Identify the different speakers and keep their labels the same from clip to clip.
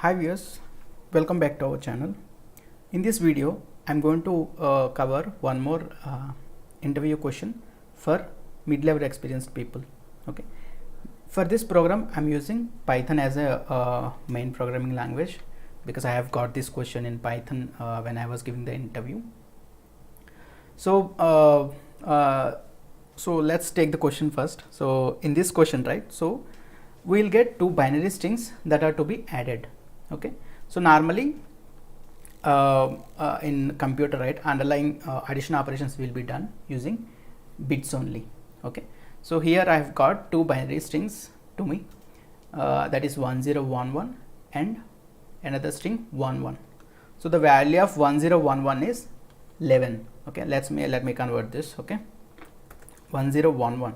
Speaker 1: Hi viewers, welcome back to our channel. In this video, I'm going to cover one more interview question for mid-level experienced people. Okay. For this program, I'm using Python as a main programming language because I have got this question in Python when I was giving the interview. So let's take the question first. So in this question, right? So we'll get two binary strings that are to be added. Okay, so normally in computer, right, underlying addition operations will be done using bits only. Okay, so here I have got two binary strings to me, that is 1011 and another string 11. So the value of 1011 is 11. Okay, let me convert this. Okay, 1011,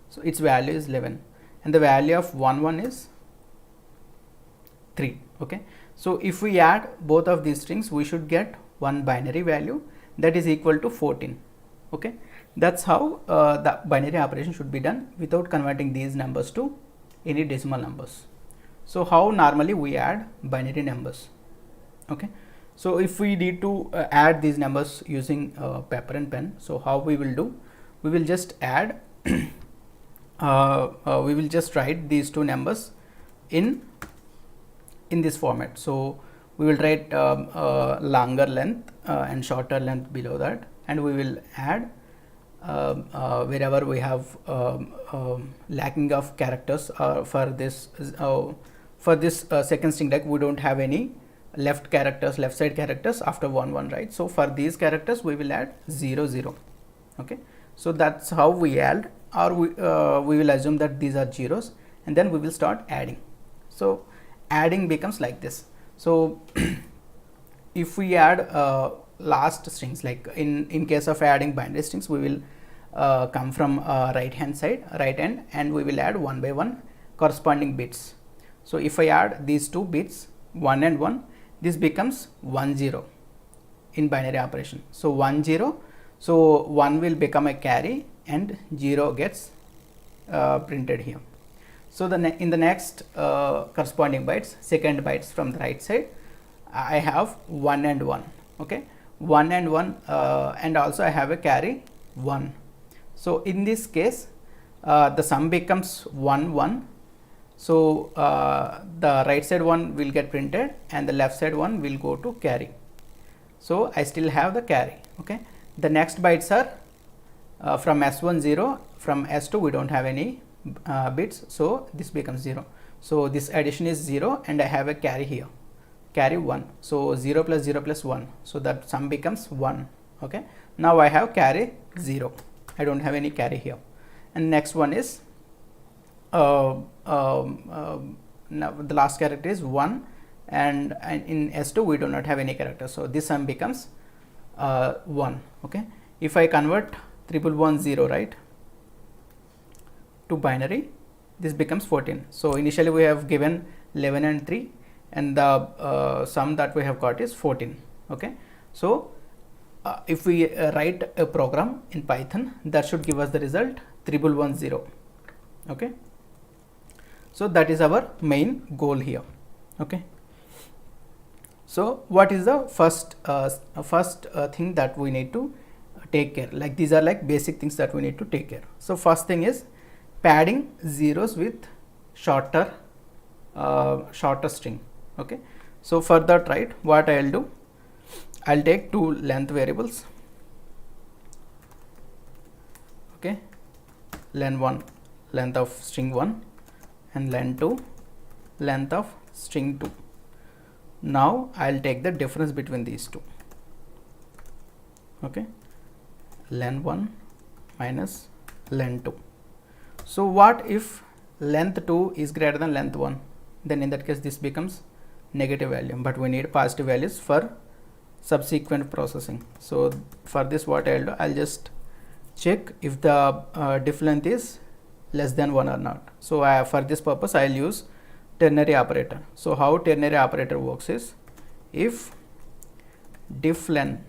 Speaker 1: so its value is 11 and the value of 11 is 3. Okay, so if we add both of these strings, we should get one binary value that is equal to 14. Okay, that's how the binary operation should be done without converting these numbers to any decimal numbers. So how normally we add binary numbers? Okay, so if we need to add these numbers using paper and pen, so how we will do? We will just add we will just write these two numbers in this format. So we will write longer length and shorter length below that, and we will add wherever we have lacking of characters for this second string, like we don't have any left side characters after 1 right? So for these characters we will add 0 0. Okay, so that's how we add, or we will assume that these are zeros and then we will start adding. So adding becomes like this. So if we add last strings, like in case of adding binary strings, we will come from right hand, and we will add one by one corresponding bits. So if I add these two bits 1 and 1, this becomes 1 0 in binary operation. So 1 0, so 1 will become a carry and 0 gets printed here. So in the next corresponding bytes, second bytes from the right side, I have 1 and 1. Okay, 1 and 1, and also I have a carry 1. So in this case, the sum becomes 1 1. So the right side one will get printed and the left side one will go to carry. So I still have the carry. Okay, the next bytes are from S1 0, from S2 we don't have any bits, so this becomes 0. So this addition is 0 and I have a carry here, carry 1. So 0 plus 0 plus 1, so that sum becomes 1. Okay, now I have carry 0, I don't have any carry here. And next one is now the last character is 1, and in S2 we do not have any character, so this sum becomes 1. Okay, if I convert 1110, right, to binary, this becomes 14. So initially we have given 11 and 3 and the sum that we have got is 14. Okay, so if we write a program in Python, that should give us the result 1110. Okay, so that is our main goal here. Okay, so what is the first thing that we need to take care? Like these are like basic things that we need to take care. So first thing is padding zeros with shorter string. Okay, so for that, right, what I'll do, I'll take two length variables. Okay, len1 length of string 1 and len2 length of string 2. Now I'll take the difference between these two. Okay, len1 minus len2. So what if length 2 is greater than length 1? Then in that case this becomes negative value, but we need positive values for subsequent processing. So for this, what I'll do, I'll just check if the diff length is less than 1 or not. So for this purpose I'll use ternary operator. So how ternary operator works is, if diff len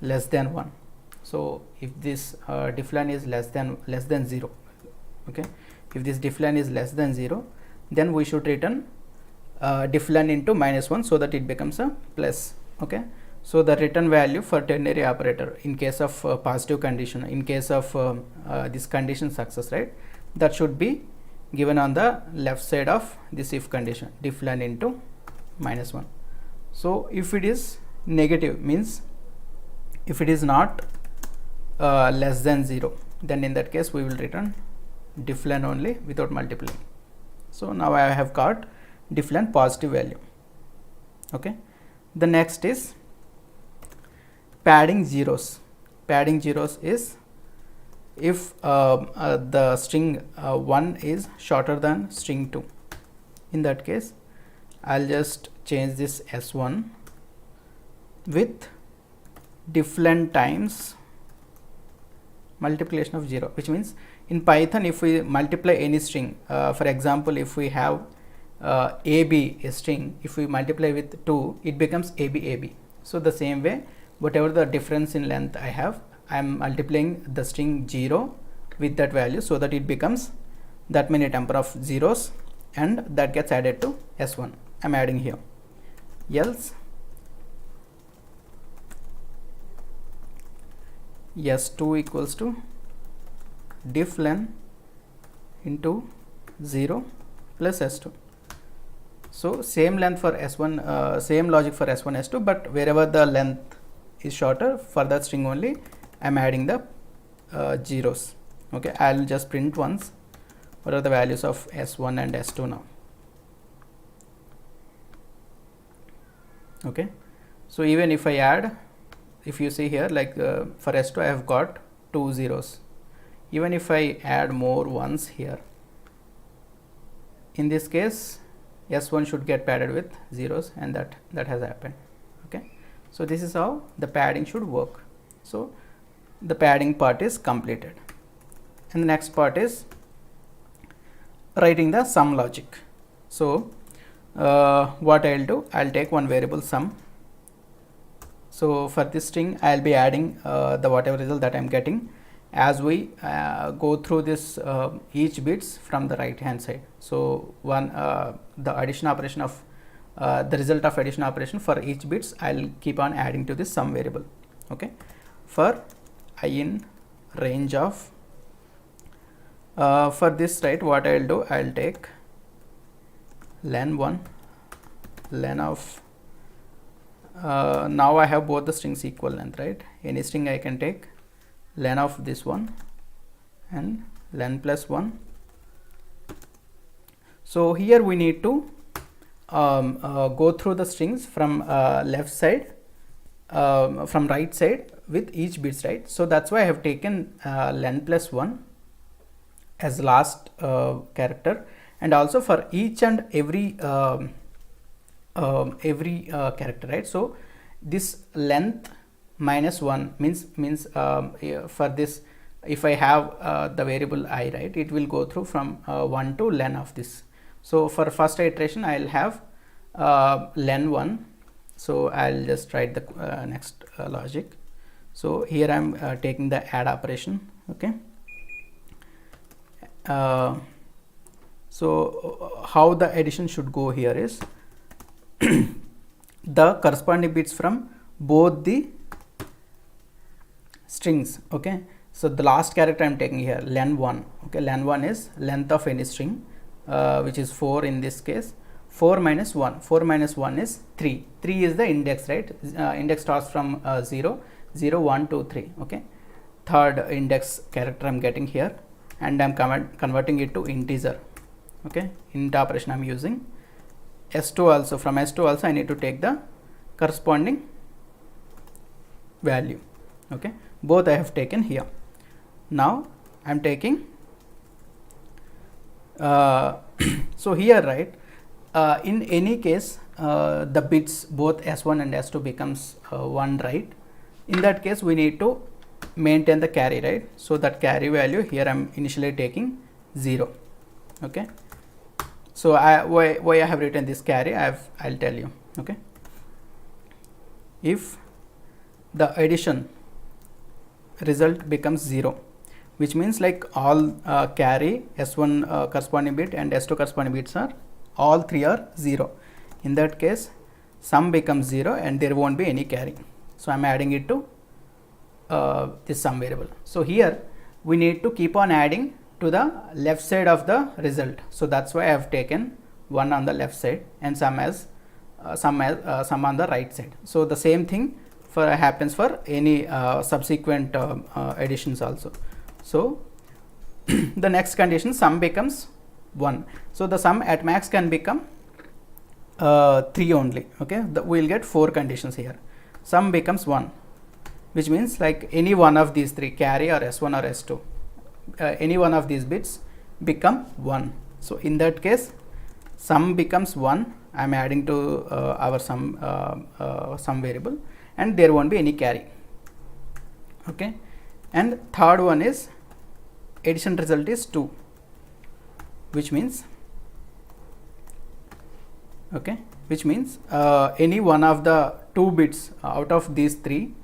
Speaker 1: less than 1, so if this diff len is less than 0, okay, if this diff len is less than 0, then we should return difflen into -1 so that it becomes a plus. Okay, so the return value for ternary operator in case of positive condition, in case of this condition success, right, that should be given on the left side of this if condition, difflen into -1. So if it is negative, means if it is not less than 0, then in that case we will return difflen only without multiplying. So now I have got difflen positive value. Okay, the next is padding zeros. Padding zeros is if the string 1 is shorter than string 2. In that case, I'll just change this s1 with difflen times multiplication of 0, which means in Python, if we multiply any string, for example, if we have AB a string, if we multiply with 2, it becomes AB. So the same way, whatever the difference in length I have, I am multiplying the string 0 with that value so that it becomes that many number of zeros, and that gets added to s1. I am adding here. Else s2 equals to difflen into 0 plus s2. So same length for s1, same logic for s1, s2, but wherever the length is shorter, for that string only I am adding the zeros. Okay, I will just print once what are the values of s1 and s2 now. Okay, so even if I add, if you see here, like for s2 I have got 2 zeros. Even if I add more ones here, in this case s1 should get padded with zeros, and that has happened. Okay, so this is how the padding should work. So the padding part is completed, and the next part is writing the sum logic. So what I'll do, I'll take one variable sum. So for this string I will be adding the whatever result that I am getting as we go through this each bits from the right hand side. So the addition operation of the result of addition operation for each bits I will keep on adding to this sum variable. Okay, for I in range of for this, right, what I will do, I will take len1 len of now I have both the strings equal length, right? Any string I can take len of this one and len plus 1. So here we need to go through the strings from left side, from right side with each bits, right? So that's why I have taken len plus 1 as last character, and also for each and every character, right? So this length -1 means for this, if I have the variable I, right, it will go through from 1 to len of this. So for first iteration I will have len1. So I'll just write the next logic. So here I'm taking the add operation. Okay, so how the addition should go here is the corresponding bits from both the strings. Okay, so the last character I'm taking here len1. Okay, len1 is length of any string, which is 4 in this case. 4 minus 1, 4 minus 1 is 3. 3 is the index, right? Index starts from 0, 0, 1, 2, 3. Okay, third index character I'm getting here, and I'm converting it to integer. Okay, int operation I'm using. S2 also, from S2 also I need to take the corresponding value. Okay, both I have taken here. Now I'm taking so here, right, in any case the bits both S1 and S2 becomes 1, right? In that case we need to maintain the carry, right? So that carry value here I'm initially taking 0. Okay, so why I have written this carry, I'll tell you. Okay, if the addition result becomes 0, which means like all carry S1 corresponding bit and S2 corresponding bits are all three are 0. In that case, sum becomes 0 and there won't be any carry. So I'm adding it to this sum variable. So here we need to keep on adding to the left side of the result. So that's why I have taken 1 on the left side and sum on the right side. So the same thing happens for any subsequent additions also. So the next condition, sum becomes 1. So the sum at max can become 3 only. Okay, we'll get 4 conditions here. Sum becomes 1, which means like any one of these 3, carry or S1 or S2, any one of these bits become 1. So in that case, sum becomes 1. I am adding to our sum variable, and there won't be any carry. Okay, and third one is addition result is 2, which means any one of the 2 bits out of these three,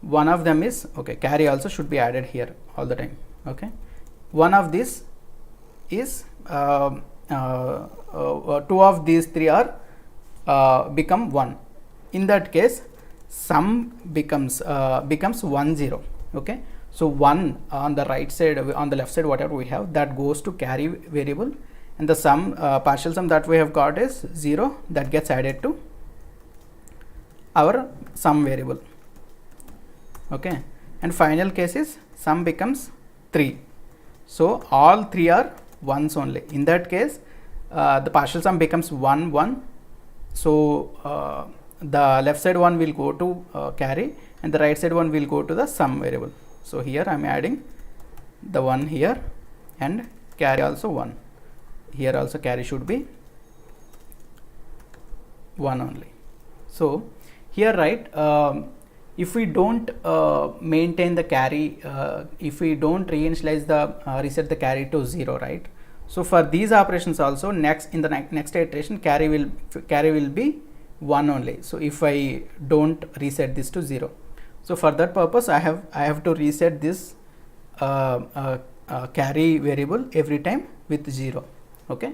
Speaker 1: one of them is carry also should be added here all the time. Okay, one of this is 2 of these 3 are become 1. In that case, sum becomes 1 0. Okay, so 1 on the right side, on the left side, whatever we have, that goes to carry variable, and the sum partial sum that we have got is 0, that gets added to our sum variable. Okay, and final case is sum becomes 3. So all 3 are 1s only. In that case, the partial sum becomes 1 1. So the left side one will go to carry, and the right side one will go to the sum variable. So here I am adding the 1 here, and carry also 1. Here also carry should be 1 only. So here, right, if we don't maintain the carry, if we don't reinitialize the reset the carry to 0, right, so for these operations also, next iteration, carry will be 1 only. So if I don't reset this to 0, so for that purpose I have to reset this carry variable every time with 0. Okay,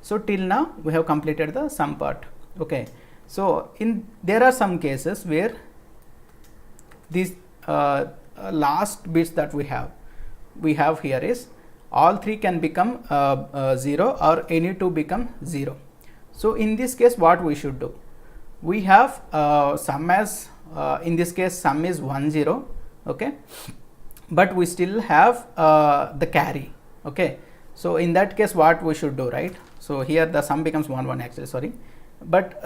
Speaker 1: so till now we have completed the sum part. Okay, so there are some cases where these last bits that we have here is all 3 can become 0 or any 2 become 0. So in this case, what we should do, we have sum as in this case sum is 1 0. Okay, but we still have the carry. Okay, so in that case what we should do, right, so here the sum becomes 1 1 actually, sorry, but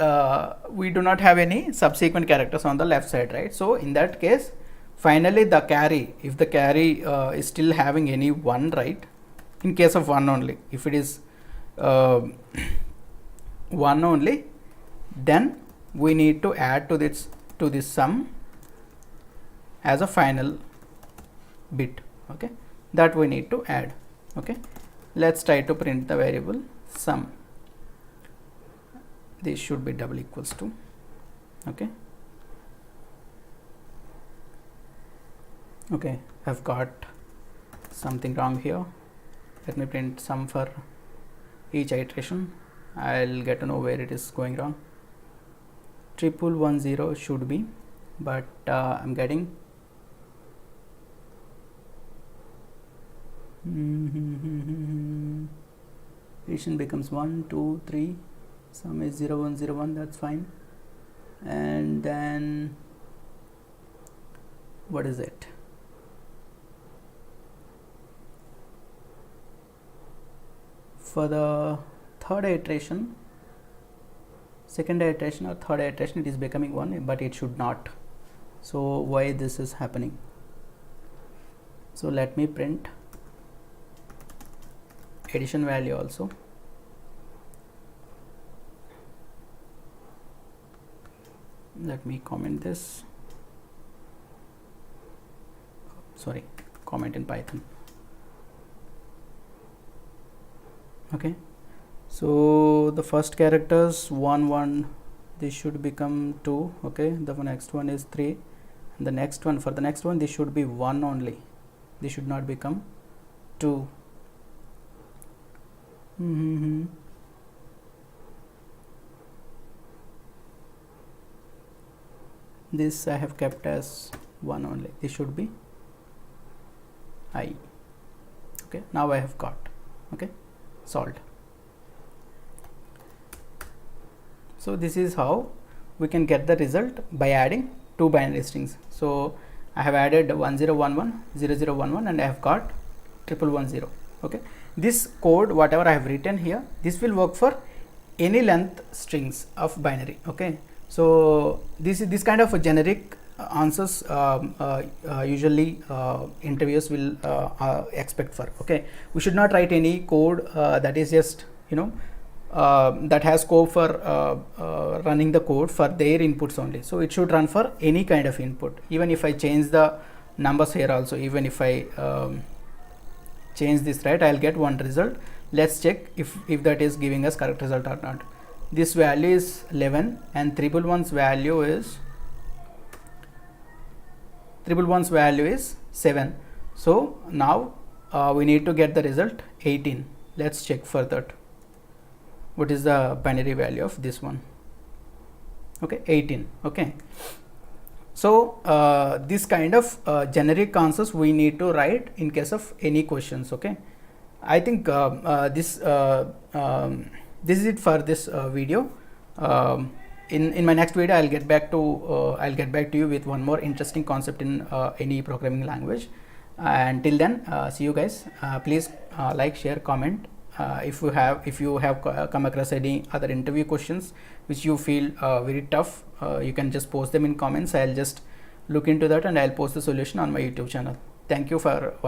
Speaker 1: we do not have any subsequent characters on the left side, right. So in that case, finally the carry, if the carry is still having any 1, right, in case of 1 only, if it is 1 only, then we need to add to this sum as a final bit. Okay, that we need to add. Okay, let's try to print the variable sum. This should be double equals to. Okay, I've got something wrong here. Let me print sum for each iteration. I'll get to know where it is going wrong. 1010 should be, but I'm getting addition becomes 1 2 3, sum is 0 1 0 1, that's fine. And then what is it, for the third iteration, second iteration or third iteration, it is becoming 1, but it should not. So why this is happening? So let me print addition value also. Let me comment this, sorry, comment in Python. Okay, so the first characters 1 1, this should become 2. Okay, the next one is 3, and the next one, for the next one, this should be 1 only, this should not become 2. Mm-hmm. This I have kept as 1 only. This should be I. Okay, now I have got. Okay, solved. So this is how we can get the result by adding two binary strings. So I have added 1011, 0011, and I have got 1110. Okay, this code, whatever I have written here, this will work for any length strings of binary. Okay, so this kind of a generic answers usually interviewers will expect for. Okay, we should not write any code that is just, you know, that has scope for running the code for their inputs only. So it should run for any kind of input. Even if I change the numbers here also, even if I change this, right, I'll get one result. Let's check if that is giving us correct result or not. This value is 11 and 11's value is 7. So now we need to get the result 18. Let's check for that. What is the binary value of this one? Okay, 18. Okay, so this kind of generic answers we need to write in case of any questions. Okay, I think this is it for this video. In my next video, I'll get back to you with one more interesting concept in any programming language. Until then, see you guys. Please like, share, comment. If you have come across any other interview questions which you feel very tough, you can just post them in comments. I'll just look into that and I'll post the solution on my YouTube channel. Thank you for